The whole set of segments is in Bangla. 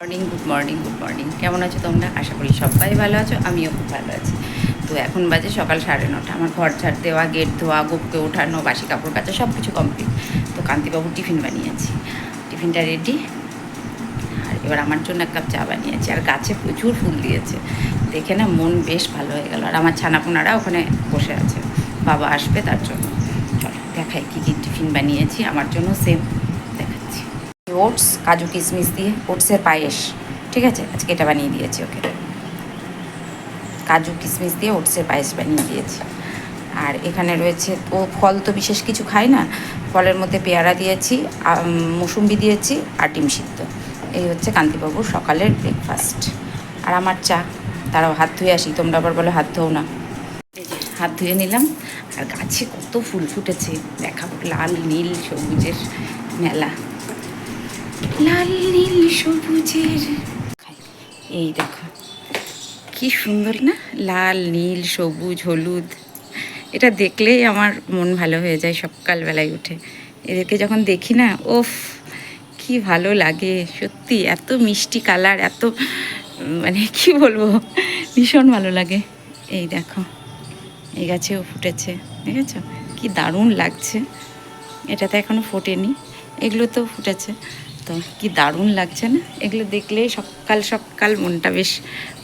Good morning good morning. কেমন আছো তোমরা? আশা করি সবাই ভালো আছো, আমিও খুব ভালো আছি। তো এখন বাজে সকাল 9:30। আমার ঘর ঝাড় দেওয়া, গেট ধোয়া, গোপুকে ওঠানো, বাসি কাপড় কাচা সব কিছু কমপ্লিট। তো কান্তিবাবু টিফিন বানিয়েছি, টিফিনটা রেডি। আর এবার আমার জন্য এক কাপ চা বানিয়েছি। আর গাছে প্রচুর ফুল দিয়েছে, দেখে না মন বেশ ভালো হয়ে গেল। আর আমার ছানাপোনারা ওখানে বসে আছে, বাবা আসবে তার জন্য। চলো দেখাই কী কী টিফিন বানিয়েছি আমার জন্য, সেম দেখাচ্ছি। ওটস, কাজু কিশমিশ দিয়ে ওটসের পায়েস, ঠিক আছে, আজকে এটা বানিয়ে দিয়েছি ওকে। কাজু কিশমিশ দিয়ে ওটসের পায়েস বানিয়ে দিয়েছি। আর এখানে রয়েছে, ও ফল তো বিশেষ কিছু খায় না, ফলের মধ্যে পেয়ারা দিয়েছি, মুসুম্বি দিয়েছি আর ডিম সিদ্ধ। এই হচ্ছে কান্তিবাবুর সকালের ব্রেকফাস্ট। আর আমার চা। তারাও হাত ধুয়ে আসি, তোমরা আবার বলো হাত ধোও না। এই যে হাত ধুয়ে নিলাম। আর গাছে কত ফুল ফুটেছে দেখাবো, লাল নীল সবুজের মেলা, লাল নীল সবুজের। এই দেখো কি সুন্দর না, লাল নীল সবুজ হলুদ। এটা দেখলেই আমার মন ভালো হয়ে যায় সকালবেলায় উঠে। এদেরকে যখন দেখি না, ওফ কি ভালো লাগে সত্যি। এত মিষ্টি কালার, এত মানে কি বলবো, ভীষণ ভালো লাগে। এই দেখো এই গাছেও ফুটেছে, দেখেছো কি দারুণ লাগছে। এটাতে এখনও ফোটেনি, এগুলো তো ফুটেছে। তো কি দারুণ লাগছে না, এগুলো দেখলেই সকাল সকাল মনটা বেশ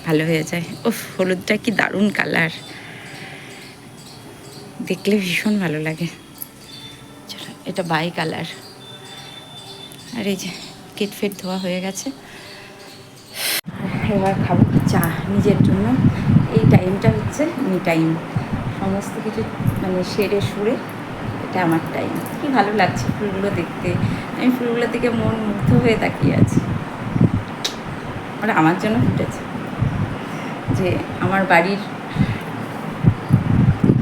ভালো হয়ে যায়। ওফ, হলুদটা কি দারুণ কালার, দেখলে ভীষণ ভালো লাগে। চলো, এটা বাই কালার। আর এই যে কেট ফেট ধোয়া হয়ে গেছে। এবার খাবো চা নিজের জন্য। এই টাইমটা হচ্ছে মি টাইম, সমস্ত কিছু মানে সেরে সুরে এটা আমার টাইম। কি ভালো লাগছে ফুলগুলো দেখতে, আমি ফুলগুলো থেকে মন মুগ্ধ হয়ে তাকিয়ে আছি। ওরা আমার জন্য ফুটেছে, যে আমার বাড়ির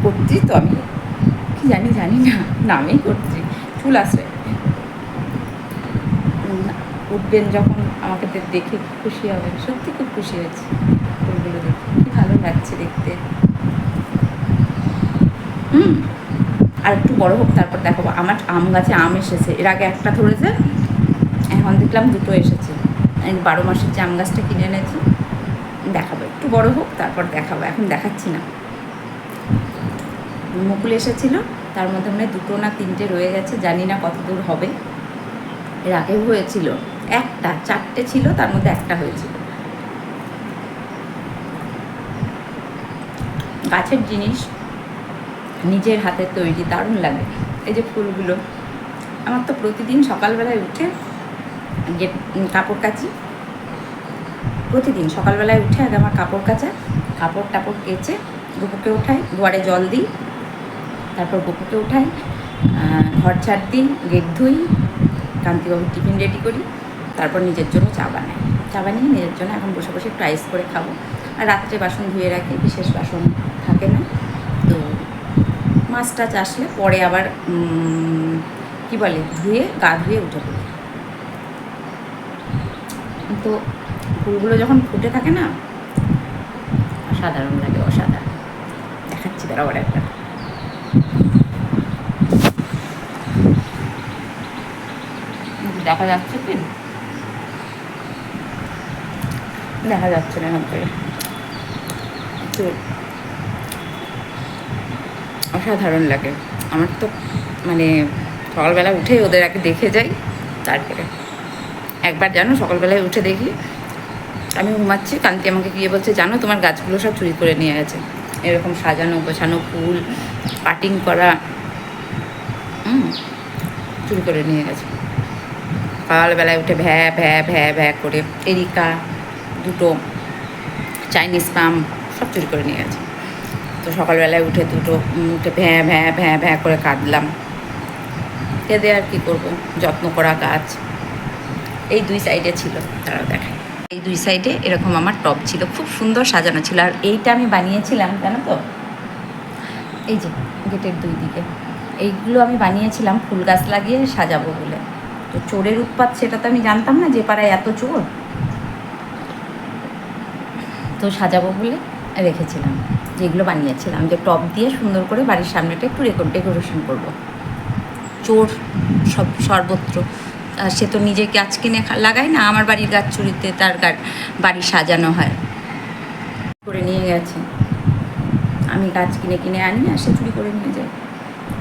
কর্ত্রী, তো আমি কি জানি না, নামেই কর্ত্রী। ফুল আসে উঠবেন যখন, আমাকে দেখে খুশি হবেন, সত্যি খুব খুশি হয়েছি ফুলগুলো দেখে, কি ভালো লাগছে দেখতে। আর একটু বড় হোক তারপর দেখাবো। আমার আম গাছে আম এসেছে, এর আগে একটা ধরেছে, এখন দেখলাম দুটো এসেছে। আমি 12 মাসের যে আম গাছটা কিনে এনেছি, দেখাবো একটু বড় হোক তারপর দেখাবো, এখন দেখাচ্ছি না। মুকুল এসেছিলো, তার মধ্যে মানে 2 না 3টে রয়ে গেছে, জানি না কত দূর হবে। এর আগেও হয়েছিল একটা, 4টে ছিল, তার মধ্যে একটা হয়েছিল। গাছের জিনিস নিজের হাতের তৈরি, দারুণ লাগে। এই যে ফুলগুলো, আমার তো প্রতিদিন সকালবেলায় উঠে যে কাপড় কাচি, প্রতিদিন সকালবেলায় উঠে আগে আমার কাপড় কাচা, কাপড় টাপড় কেচে গপুকে উঠাই, দুয়ারে জল দিই, তারপর গপুকে উঠাই, ঘর ঝাড় দিই, গেট ধুই, কান্তিবাবুর টিফিন রেডি করি, তারপর নিজের জন্য চা বানাই। চা বানিয়ে নিজের জন্য এখন বসে বসে একটু আইস করে খাবো। আর রাত্রে বাসন ধুয়ে রাখি, বিশেষ বাসন থাকে না। তো মাছ টাছ আসলে পরে আবার কী বলে, ধুয়ে গা ধুয়ে উঠে পড়ি। তো ফুলগুলো যখন ফুটে থাকে না, অসাধারণ লাগে, অসাধারণ। দেখাচ্ছি বরাবর একটা, দেখা যাচ্ছে কি দেখা যাচ্ছে না এখান থেকে। তো অসাধারণ লাগে আমার তো, মানে সকালবেলা উঠেই ওদের আগে দেখে যাই। তারপরে একবার জানো সকালবেলায় উঠে দেখি আমি ঘুমাচ্ছি, কান্তি আমাকে গিয়ে বলছে, জানো তোমার গাছগুলো সব চুরি করে নিয়ে গেছে। এরকম সাজানো গোছানো ফুল, কাটিং করা, চুরি করে নিয়ে গেছে। সকালবেলায় উঠে ভ্যা ভ্যা ভ্যা ভ্যা করে এরিকা, 2টো চাইনিজ পাম সব চুরি করে নিয়ে গেছে। তো সকালবেলায় উঠে উঠে ভ্যা ভ্যা ভ্যা ভ্যা করে কাঁদলাম। কেঁদে আর কী করবো, যত্ন করা গাছ। এই 2 সাইডে ছিল, তারাও দেখায়। এই 2 সাইডে এরকম আমার টব ছিল, খুব সুন্দর সাজানো ছিল। আর এইটা আমি বানিয়েছিলাম জানো তো, এই যে গেটের 2 দিকে এইগুলো আমি বানিয়েছিলাম ফুল গাছ লাগিয়ে সাজাবো বলে। তো চোরের উৎপাত সেটা তো আমি জানতাম না, যে পাড়ায় এত চোর। তো সাজাবো বলে রেখেছিলাম, যেগুলো বানিয়েছিলাম, যে টব দিয়ে সুন্দর করে বাড়ির সামনেটা একটু ডেকোরেশন করব। চোর সব সর্বত্র, সে তো নিজে গাছ কিনে লাগায় না, আমার বাড়ির গাছ চুরিতে তার বাড়ি সাজানো হয় করে নিয়ে গেছে। আমি গাছ কিনে কিনে আনি আর সে চুরি করে নিয়ে যায়।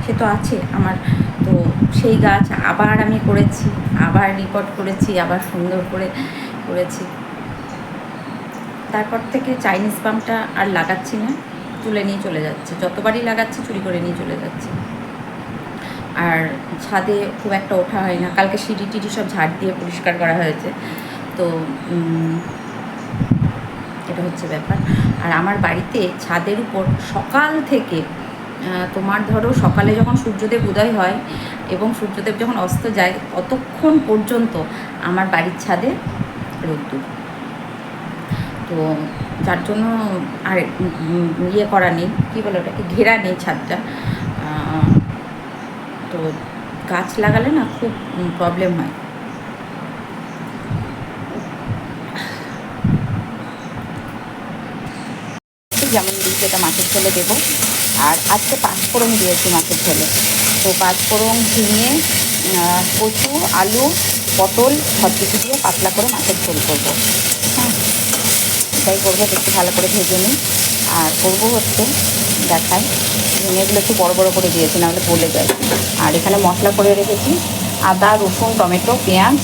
সে তো আছে আমার, তো সেই গাছ আবার আমি করেছি, আবার রিপোর্ট করেছি, আবার সুন্দর করে করেছি। তারপর থেকে চাইনিজ পাম্পটা আর লাগাচ্ছি না, তুলে নিয়ে চলে যাচ্ছে, যতবারই লাগাচ্ছি চুরি করে নিয়ে চলে যাচ্ছে। আর ছাদে খুব একটা ওঠা হয় না, কালকে সিঁড়ি টিড়ি সব ঝাড় দিয়ে পরিষ্কার করা হয়েছে। তো এটা হচ্ছে ব্যাপার। আর আমার বাড়িতে ছাদের উপর সকাল থেকে তোমার ধরো সকালে যখন সূর্যদেব উদয় হয় এবং সূর্যদেব যখন অস্ত যায় ততক্ষণ পর্যন্ত আমার বাড়ির ছাদে রোদ্দুর। তো যার জন্য আর ইয়ে করা নেই, কী বলে ওটাকে, ঘেরা নেই ছাদটা। তো গাছ লাগালে না খুব প্রবলেম হয়। যেমন দিয়েছি এটা মাছের ঝোলে দেবো। আর আজকে পাঁচফোড়ন দিয়েছি মাছের ঝোলে। তো পাঁচফোড়ন, ঝিঙে, কচু, আলু, পটল সব কিছু দিয়ে পাতলা করে মাছের ঝোল করবো। হ্যাঁ, এটাই করবো, একটু ভালো করে ভেজে নিই। আর করবো হচ্ছে দেখায়, ঝিঙেগুলো একটু বড় বড় করে দিয়েছি, নাহলে গলে যায়। আর এখানে মশলা করে রেখেছি আদা, রসুন, টমেটো, পেঁয়াজ,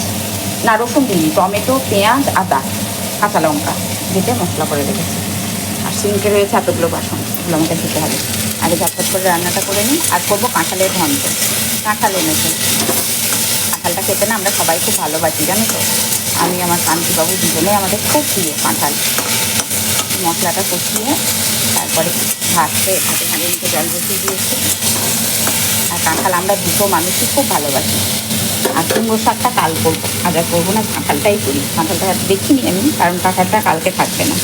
না রসুন দিইনি, টমেটো, পেঁয়াজ, আদা, কাঁচা লঙ্কা দিয়ে মশলা করে রেখেছি। আর সিঙ্কে রয়েছে এতগুলো বাসন, এগুলো আমাকে ধুতে হবে। আগে ঝটফট করে রান্নাটা করে নিই। আর করবো কাঁঠালের ঘন্ট। কাঁঠাল এনেছে, কাঁঠালটা খেতে না আমরা সবাই খুব ভালোবাসি, জানো তো। আমি আমার কান্তিবাবু দুজনে আমাদের খুব প্রিয় কাঁঠাল। মশলাটা কষিয়ে তারপরে ভাতে নিচে জল বসিয়ে দিয়েছি। আর কাঁঠাল আমরা দুটো মানুষই খুব ভালোবাসি। আর কুমড়ো শাকটা কাল করবো, আজ আর করবো না, কাঁঠালটাই করি। কাঁঠালটা দেখিনি আমি, কারণ কাঁঠালটা কালকে থাকবে না।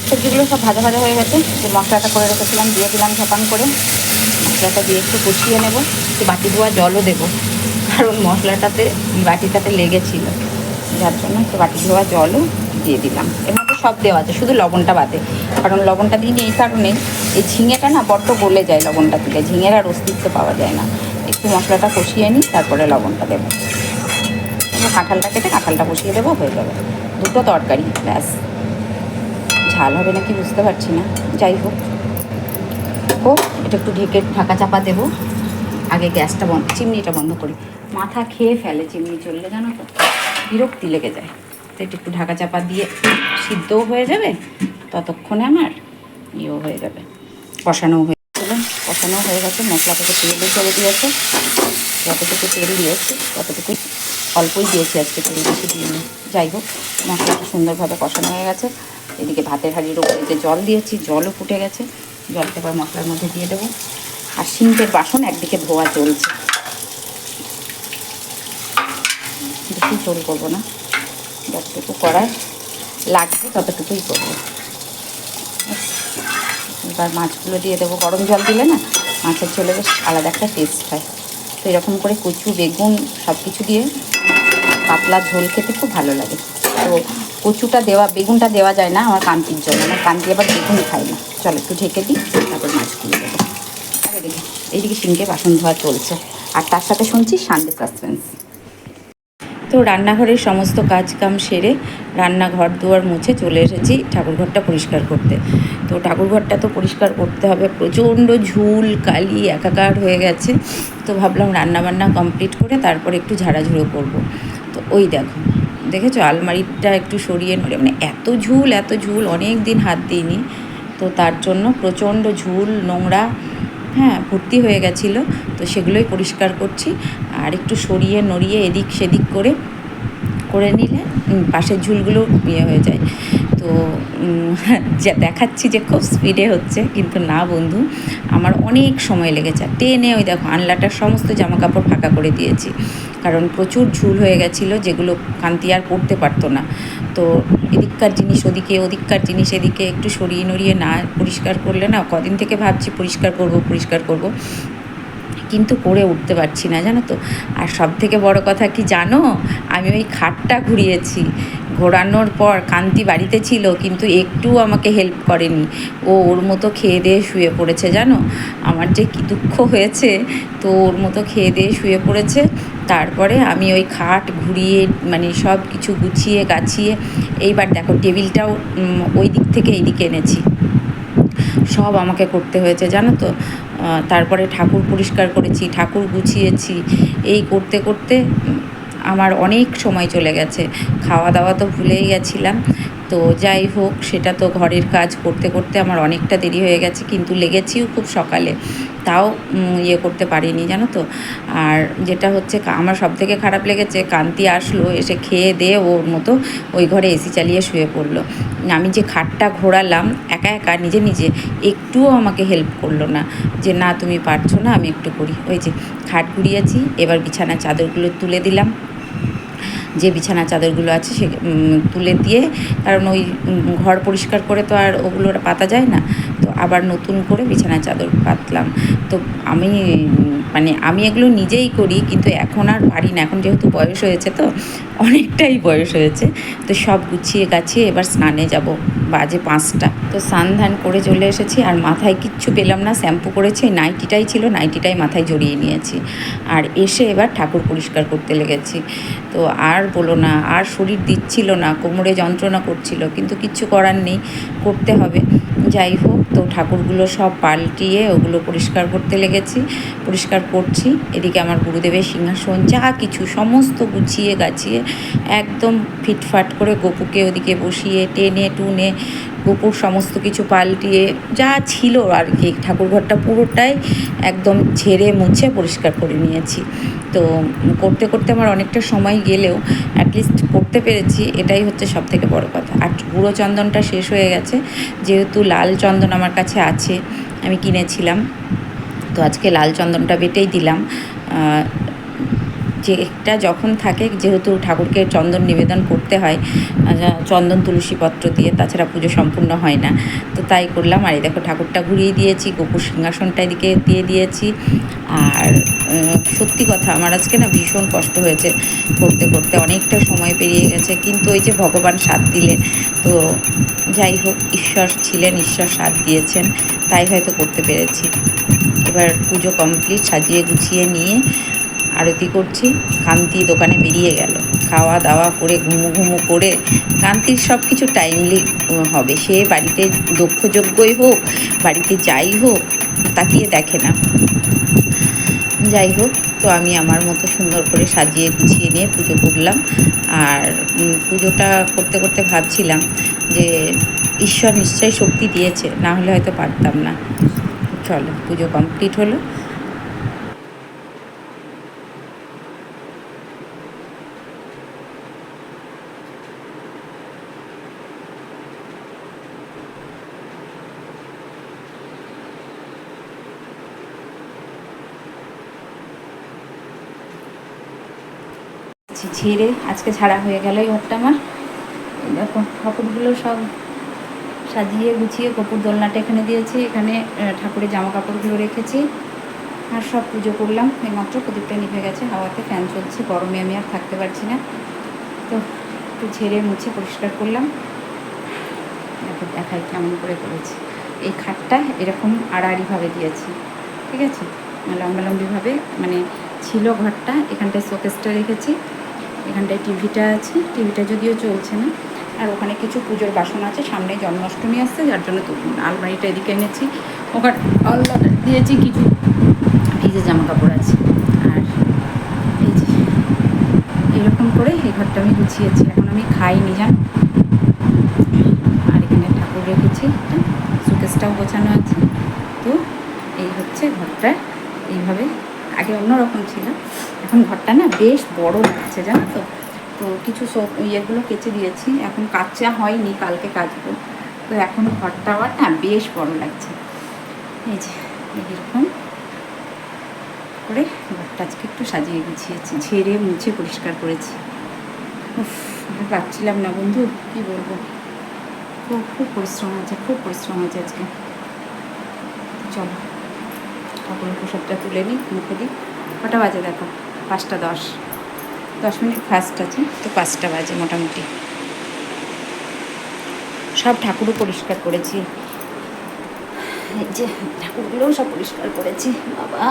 সবজিগুলো সব ভাজা ভাজা হয়ে গেছে, যে মশলাটা করে রেখেছিলাম দিয়ে দিলাম ঝপান করে। মশলাটা দিয়ে একটু কষিয়ে নেবো, একটু বাটি ধোয়া জলও দেবো, কারণ মশলাটাতে বাটিটাতে লেগেছিলো, যার জন্য একটু বাটি ধোয়া জলও দিয়ে দিলাম। এর মধ্যে সব দেওয়া আছে, শুধু লবণটা বাদে। কারণ লবণটা দিইনি এই কারণে, এই ঝিঙেটা না বড্ড গলে যায় লবণটা দিলে, ঝিঙের আর অস্তিত্ব পাওয়া যায় না। একটু মশলাটা কষিয়ে নিই, তারপরে লবণটা দেবো। কাঁঠালটা কেটে কাঁঠালটা বসিয়ে দেবো, হয়ে যাবে। দুটো তরকারি, ব্যাস। ঝাল হবে নাকি বুঝতে পারছি না, যাই হোক। এটা একটু ঢাকা চাপা দেবো। আগে গ্যাসটা বন্ধ, চিমনিটা বন্ধ করি। মাথা খেয়ে ফেলে চিমনি চললে, জানো তো, বিরক্তি লেগে যায়। তো এটা একটু ঢাকা চাপা দিয়ে সিদ্ধও হয়ে যাবে, ততক্ষণে আমার ইয়েও হয়ে যাবে, কষানো হয়ে গেলে। কষানো হয়ে গেছে, মশলা থেকে তেলও ছেড়ে দিয়েছে। যতটুকু তেল দিয়েছি ততটুকু, অল্পই দিয়েছি আজকে, তেল বেশি দিইনি। যাই হোক, মশলাটা সুন্দরভাবে কষানো হয়ে গেছে। এদিকে ভাতের হাঁড়ির ওপরে যে জল দিয়েছি, জলও ফুটে গেছে। জলটা এবার মশলার মধ্যে দিয়ে দেবো। আর সিঙ্কের বাসন একদিকে ধোয়া চলছে, বেশি ঝোল করবো না, যতটুকু করার লাগবে ততটুকুই করবো। এবার মাছগুলো দিয়ে দেবো। গরম জল দিলে না মাছের ঝোলে বেশ আলাদা একটা টেস্ট হয়। তো এরকম করে কচু, বেগুন সব কিছু দিয়ে পাতলা ঝোল খেতে খুব ভালো লাগে। তো কচুটা দেওয়া, বেগুনটা দেওয়া যায় না আমার কান্তির জন্য, আমার কান্তি আবার বেগুন খায় না। চলো একটু ঢেকে দিই, তারপর মাছগুলো দেবো। আর এইদিকে সিঙ্কে বাসন ধোয়া চলছে, আর তার সাথে শুনছি সানডে সাসপেন্স। তো রান্নাঘরের সমস্ত কাজকাম সেরে রান্নাঘর দুয়ার মুছে চলে এসেছি ঠাকুরঘরটা পরিষ্কার করতে। তো ঠাকুরঘরটা তো পরিষ্কার করতে হবে, প্রচণ্ড ঝুল কালি একাকার হয়ে গেছে। তো ভাবলাম রান্নাবান্না কমপ্লিট করে তারপর একটু ঝাড়াঝুড়ো করব। তো ওই দেখেছো আলমারিটা একটু সরিয়ে নড়ে, মানে এত ঝুল, অনেক দিন হাত দিইনি। তো তার জন্য প্রচণ্ড ঝুল নোংরা, হ্যাঁ, ভর্তি হয়ে গেছিলো। তো সেগুলোই পরিষ্কার করছি। আর একটু সরিয়ে নড়িয়ে এদিক সেদিক করে নিলে পাশের ঝুলগুলো ইয়ে হয়ে যায়। তো যা দেখাচ্ছি যে খুব স্পিডে হচ্ছে, কিন্তু না বন্ধু, আমার অনেক সময় লেগেছে। টেনে ওই দেখো আনলাটার সমস্ত জামা কাপড় ফাঁকা করে দিয়েছি, কারণ প্রচুর ঝুল হয়ে গেছিলো, যেগুলো কান্তি আর পরতে পারতো না। তো এদিককার জিনিস ওদিকে, ওদিককার জিনিস এদিকে একটু সরিয়ে নড়িয়ে না পরিষ্কার করলে না, কদিন থেকে ভাবছি পরিষ্কার করব, কিন্তু করে উঠতে পারছি না, জানো তো। আর সব থেকে বড় কথা কি জানো, আমি ওই খাটটা ঘোরানোর পর কান্তি বাড়িতে ছিল, কিন্তু একটু আমাকে হেল্প করেনি। ওর মতো খেয়ে দিয়ে শুয়ে পড়েছে, জানো। আমার যে কী দুঃখ হয়েছে। তো ওর মতো খেয়ে দিয়ে শুয়ে পড়েছে। তারপরে আমি ওই খাট ঘুরিয়ে মানে সব কিছু গুছিয়ে গাছিয়ে এইবার দেখো টেবিলটাও ওই দিক থেকে এই দিকে এনেছি, সব আমাকে করতে হয়েছে জানো তো। তারপরে ঠাকুর পরিষ্কার করেছি, ঠাকুর গুছিয়েছি, এই করতে করতে আমার অনেক সময় চলে গেছে। খাওয়া দাওয়া তো ভুলেই গেছিলাম। তো যাই হোক, সেটা তো ঘরের কাজ করতে করতে আমার অনেকটা দেরি হয়ে গেছে, কিন্তু লেগেছিও খুব সকালে, তাও ইয়ে করতে পারিনি জানো তো। আর যেটা হচ্ছে আমার সব থেকে খারাপ লেগেছে, কান্তি আসলো, এসে খেয়ে দিয়ে ওর মতো ওই ঘরে এসি চালিয়ে শুয়ে পড়লো। আমি যে খাটটা ঘোরালাম একা একা নিজে নিজে, একটুও আমাকে হেল্প করলো না, যে না তুমি পারছো না আমি একটু করি। ওই যে খাট ঘুরিয়েছি, এবার বিছানা চাদরগুলো তুলে দিলাম, যে বিছানা চাদরগুলো আছে সে তুলে দিয়ে, কারণ ওই ঘর পরিষ্কার করে তো আর ওগুলো পাতা যায় না, তো আবার নতুন করে বিছানা চাদর পাতলাম। তো আমি মানে আমি এগুলো নিজেই করি, কিন্তু এখন আর পারি না, এখন যেহেতু বয়স হয়েছে, তো অনেকটাই বয়স হয়েছে। তো সব গুছিয়ে গাছিয়ে এবার স্নানে যাব, বাজে 5টা। তো স্নান ধান করে চলে এসেছি, আর মাথায় কিচ্ছু পেলাম না, শ্যাম্পু করেছি, নাইটিটাই ছিল, নাইটিটাই মাথায় জড়িয়ে নিয়েছি, আর এসে এবার ঠাকুর পরিষ্কার করতে লেগেছি। তো আর বলো না, আর শরীর দিচ্ছিল না, কোমরে যন্ত্রণা করছিল, কিন্তু কিচ্ছু করার নেই, করতে হবে। যাই হোক, তো ঠাকুরগুলো সব পাল্টিয়ে ওগুলো পরিষ্কার করতে লেগেছি, পরিষ্কার করছি। এদিকে আমার গুরুদেবের সিংহাসন যা কিছু সমস্ত গুছিয়ে গাছিয়ে একদম ফিটফাট করে গপুকে ওদিকে বসিয়ে টেনে টুনে গোপুর সমস্ত কিছু পাল্টিয়ে যা ছিল আর কি, ঠাকুরঘরটা পুরোটাই একদম ঝেড়ে মুছে পরিষ্কার করে নিয়েছি। তো করতে করতে আমার অনেকটা সময় গেলেও অ্যাটলিস্ট করতে পেরেছি, এটাই হচ্ছে সব থেকে বড়ো কথা। আর গুঁড়ো চন্দনটা শেষ হয়ে গেছে, যেহেতু লাল চন্দন আমার কাছে আছে, আমি কিনেছিলাম, তো আজকে লাল চন্দনটা বেটেই দিলাম। যেটা যখন থাকে, যেহেতু ঠাকুরকে চন্দন নিবেদন করতে হয় চন্দন তুলসীপত্র দিয়ে, তাছাড়া পুজো সম্পূর্ণ হয় না, তো তাই করলাম। আর এই দেখো ঠাকুরটা ঘুরিয়ে দিয়েছি, গোপুর সিংহাসনটা এদিকে দিয়ে দিয়েছি। আর সত্যি কথা, আমার আজকে না ভীষণ কষ্ট হয়েছে করতে করতে, অনেকটা সময় পেরিয়ে গেছে, কিন্তু ওই যে ভগবান সাথ দিলে, তো যাই হোক, ঈশ্বর ছিলেন, ঈশ্বর সাথ দিয়েছেন, তাই হয়তো করতে পেরেছি। এবার পুজো কমপ্লিট, সাজিয়ে গুছিয়ে নিয়ে আরতি করছি। কান্তি দোকানে বেরিয়ে গেল, খাওয়া দাওয়া করে ঘুমু ঘুমু করে, কান্তির সব কিছু টাইমলি হবে, সে বাড়িতে দক্ষযজ্ঞই হোক, বাড়িতে যাই হোক, তাকিয়ে দেখে না। যাই হোক, তো আমি আমার মতো সুন্দর করে সাজিয়ে গুছিয়ে নিয়ে পুজো করলাম। আর পুজোটা করতে করতে ভাবছিলাম যে ঈশ্বর নিশ্চয়ই শক্তি দিয়েছে, না হলে হয়তো পারতাম না। চলো, পুজো কমপ্লিট হলো। ঝেড়ে আজকে ছাড়া হয়ে গেল এই ঘরটা আমার। দেখো ঠাকুরগুলো সব সাজিয়ে গুছিয়ে, কপুর দোলনাটা এখানে দিয়েছি, এখানে ঠাকুরের জামা কাপড়গুলো রেখেছি, আর সব পুজো করলাম। এইমাত্র প্রদীপটা নিভে গেছে, হাওয়াতে ফ্যান চলছে, গরমে আমি আর থাকতে পারছি না, তো একটু ঝেড়ে মুছে পরিষ্কার করলাম। দেখো দেখাই কেমন করে করেছি। এই খাটটা এরকম আড়াআড়িভাবে দিয়েছি, ঠিক আছে, লম্বালম্বিভাবে, মানে ছিল ঘরটা, এখানটায় শোকেসটা রেখেছি, এখানটায় টিভিটা আছে, টিভিটা যদিও চলছে না, আর ওখানে কিছু পুজোর বাসন আছে, সামনে জন্মাষ্টমী আসছে, যার জন্য তো আলমারিটা এদিকে এনেছি, ওখানে আলমারি দিয়েছি, কিছু ভিজে জামা কাপড় আছে। আর এই যে এরকম করে এই ঘরটা আমি গুছিয়েছি। এখন আমি খাইনি জানো, আর এখানে ঠাকুর রেখেছি, শোকেসটাও গোছানো আছে। তো এই হচ্ছে ঘরটা, এইভাবে আগে অন্যরকম ছিল, এখন ঘরটা না বেশ বড় লাগছে জানো তো। তো কিছু ইয়েগুলো কেচে দিয়েছি, এখন কাচা হয়নি, কালকে কাচবো। তো এখন ঘরটা আবার না বেশ বড় লাগছে। এই যে এরকম করে ঘরটা আজকে একটু সাজিয়ে গুছিয়েছি, ঝেড়ে মুছে পরিষ্কার করেছি। আর পাচ্ছিলাম না বন্ধু, কি বলবো, খুব খুব পরিশ্রম হয়েছে, খুব পরিশ্রম হয়েছে আজকে। চলো ঠাকুরের প্রসাদটা তুলে নিই, মুখে দিই। কটা বাজে দেখো, 5টা 10, 10 মিনিট ফাস্ট আছে, তো 5টা বাজে মোটামুটি। সব ঠাকুরও পরিষ্কার করেছি, এই যে ঠাকুরগুলোও সব পরিষ্কার করেছি। বাবা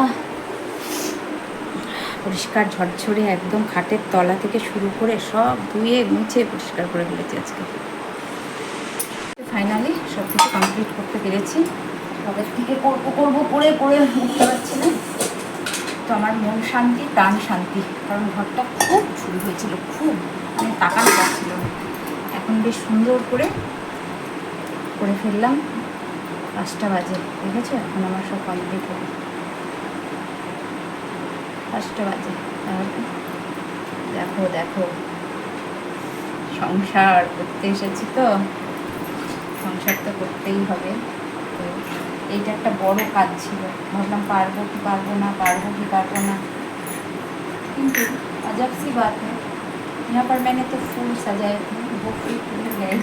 পরিষ্কার ঝরঝরে একদম খাটের তলা থেকে শুরু করে সব ধুয়ে মুছে পরিষ্কার করে ফেলেছি আজকে। ফাইনালি সব কিছু কমপ্লিট করতে পেরেছি। কবে থেকে করবো করে উঠতে পারছি না। তো আমার মন শান্তি, প্রাণ শান্তি, কারণ ঘরটা খুব ঝুল হয়েছিল, খুব মানে তাকানো যাচ্ছিল না। এখন বেশ সুন্দর করে ফেললাম। 5টা বাজে, দেখেছো? এখন আমার সব কমপ্লিট হবে। 5টা বাজে। দেখো দেখো, সংসার করতে এসেছি তো, সংসার তো করতেই হবে। তো এইটা একটা বড় কাজ ছিল। ভাবলাম পারবো কি পারবো না, কিন্তু अजब सी बात है, यहाँ पर मैंने तो फूल सजाए थे, वो फूल खुले गए।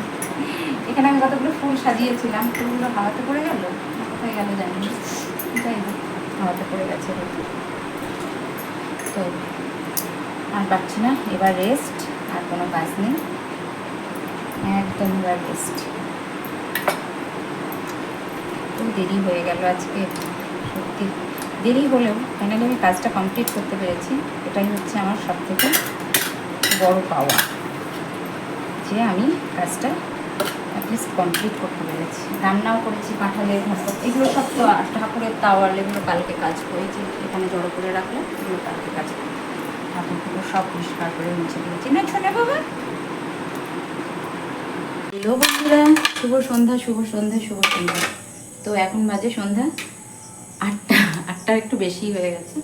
এখানে আমি কতগুলো ফুল সাজিয়েছিলাম, ফুলগুলো হাওয়াতে পড়ে গেল, কোথায় গেল জানি না, যাই হোক হাওয়াতে পড়ে গেছে। তো আর পারছি না, এবার রেস্ট, আর কোনো কাজ নেই, একদম এবার রেস্ট। খুব দেরি হয়ে গেল আজকে, সত্যি দেরি হলেও ফাইনালি আমি কাজটা কমপ্লিট করতে পেরেছি। এটাই হচ্ছে আমার সবথেকে বড় পাওয়া, যে আমি কাজটা অ্যাটলিস্ট কমপ্লিট করতে পেরেছি। রান্নাও করেছি, কাঁঠালের ভাত, এগুলো সব তো ঠাকুরের তাওয়াল, এগুলো কালকে কাজ করেছি, এখানে জড়ো করে রাখলাম, এগুলো কালকে কাজ করি। ঠাকুরগুলো সব পরিষ্কার করে মুছে দিয়েছি না ছোটো বাবা। হ্যালো বন্ধুরা, শুভ সন্ধ্যা। তো এখন বাজে সন্ধ্যা 8টা একটু বেশি হয়ে গেছে।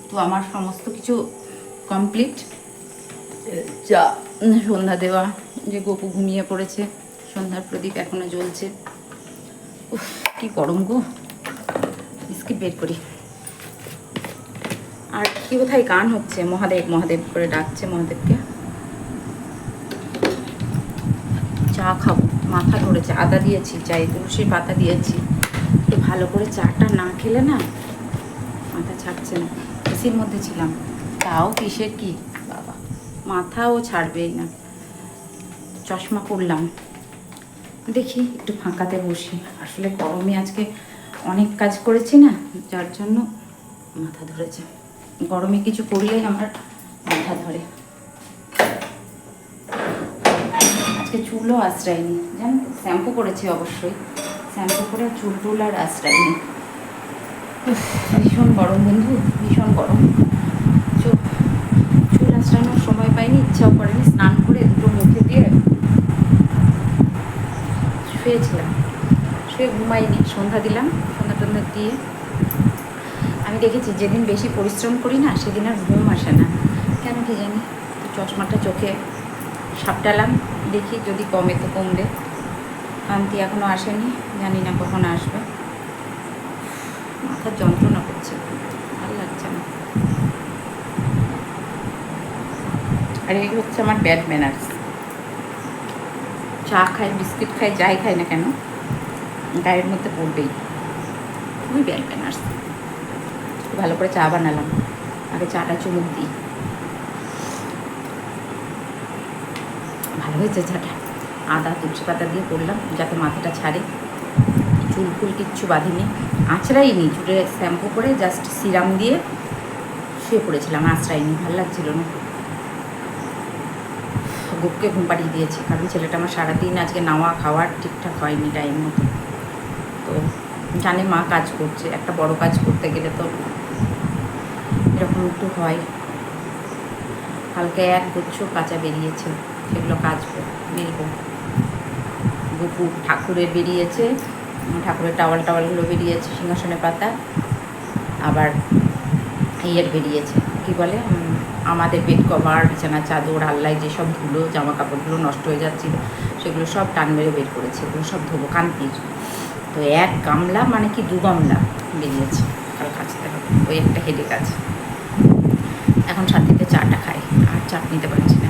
তো আমার সমস্ত কিছু কমপ্লিট, যা সন্ধ্যা দেওয়া, যে গপু ঘুমিয়ে পড়েছে, সন্ধ্যার প্রদীপ এখনো জ্বলছে। উফ কি গরম গো, বিস্কিট বের করি। আর কি কোথায় গান হচ্ছে, মহাদেব করে ডাকছে মহাদেবকে। চা খাবো, মাথা ধরেছে, আদা দিয়েছি, চাই তুলসীর পাতা দিয়েছি। তো ভালো করে চাটা না খেলে না মাথা ছাড়ছে না। এসির মধ্যে ছিলাম, তাও কিসের কি বাবা, মাথাও ছাড়বেই না। চশমা পরলাম, দেখি একটু ফাঁকাতে বসি। আসলে গরমে আজকে অনেক কাজ করেছি না, যার জন্য মাথা ধরেছে। গরমে কিছু করলেই আমার মাথা ধরে। আজকে চুলও আশ্রয় নেই, জানো তো, শ্যাম্পু করেছি অবশ্যই, শ্যাম্পু করে চুল আর আশ্রয় নেই। ভীষণ গরম বন্ধু, ভীষণ গরম। চুল আশ্রানোর সময় পাইনি, ইচ্ছাও করেনি। স্নান করে দুটো মুখে দিয়ে শুয়েছিলাম, শুয়ে ঘুমাইনি। সন্ধ্যা দিলাম, সন্ধ্যা দিয়ে আমি দেখেছি যেদিন বেশি পরিশ্রম করি না সেদিন আর ঘুম আসে না, কেন কি জানি। তো চশমাটা চোখে সাপটালাম, দেখি যদি কমে তো কমবে। কান্তি এখনও আসেনি, জানি না কখন আসবে। মাথার যন্ত্রণা করছে, ভালো লাগছে না। আর এই হচ্ছে আমার ব্যাড ম্যানার্স। চা খাই, বিস্কিট খাই, যাই খাই না কেন, গায়ের মধ্যে পড়বেই। খুবই ব্যাড ম্যানার্স। ভালো করে চা বানালাম, আগে চাটা চুমুক দিই। ভালো হয়েছে চাটা, আদা তুলসী পাতা দিয়ে করলাম যাতে মাথাটা ছাড়ে। চুল ফুল কিচ্ছু বাঁধিনি, আঁচড়াইনি, চুলে শ্যাম্পু করে জাস্ট সিরাম দিয়ে শুয়ে পড়েছিলাম, আঁচড়াইনি, ভালো লাগছিল না। গুপকে ঘুম পাড়িয়ে দিয়েছি, কারণ ছেলেটা আমার সারাদিন আজকে নাওয়া খাওয়ার ঠিকঠাক হয়নি টাইম মতো। তো জানে মা কাজ করছে, একটা বড় কাজ করতে গেলে তো এরকম একটু হয়। কালকে এক গুচ্ছ কাঁচা বেরিয়েছে, সেগুলো কাচবো, বেরবো। গুপু ঠাকুরের বেরিয়েছে, ঠাকুরের টাওয়ালগুলো বেরিয়েছে, সিংহাসনের পাতা, আবার ইয়ের বেরিয়েছে, কি বলে, আমাদের বেড কভার, বিছানা চাদর, আল্লায় যেসব ধুলো জামা কাপড়গুলো নষ্ট হয়ে যাচ্ছিল সেগুলো সব টান মেরে বের করেছে, এগুলো সব ধোবো কান্তির। তো এক গামলা মানে কি 2 গামলা বেরিয়েছে, কাল কাচতে হবে, ওই একটা হেডেক আছে। এখন শান্তিতে চাটা খাই, আর চাট নিতে পারছি না।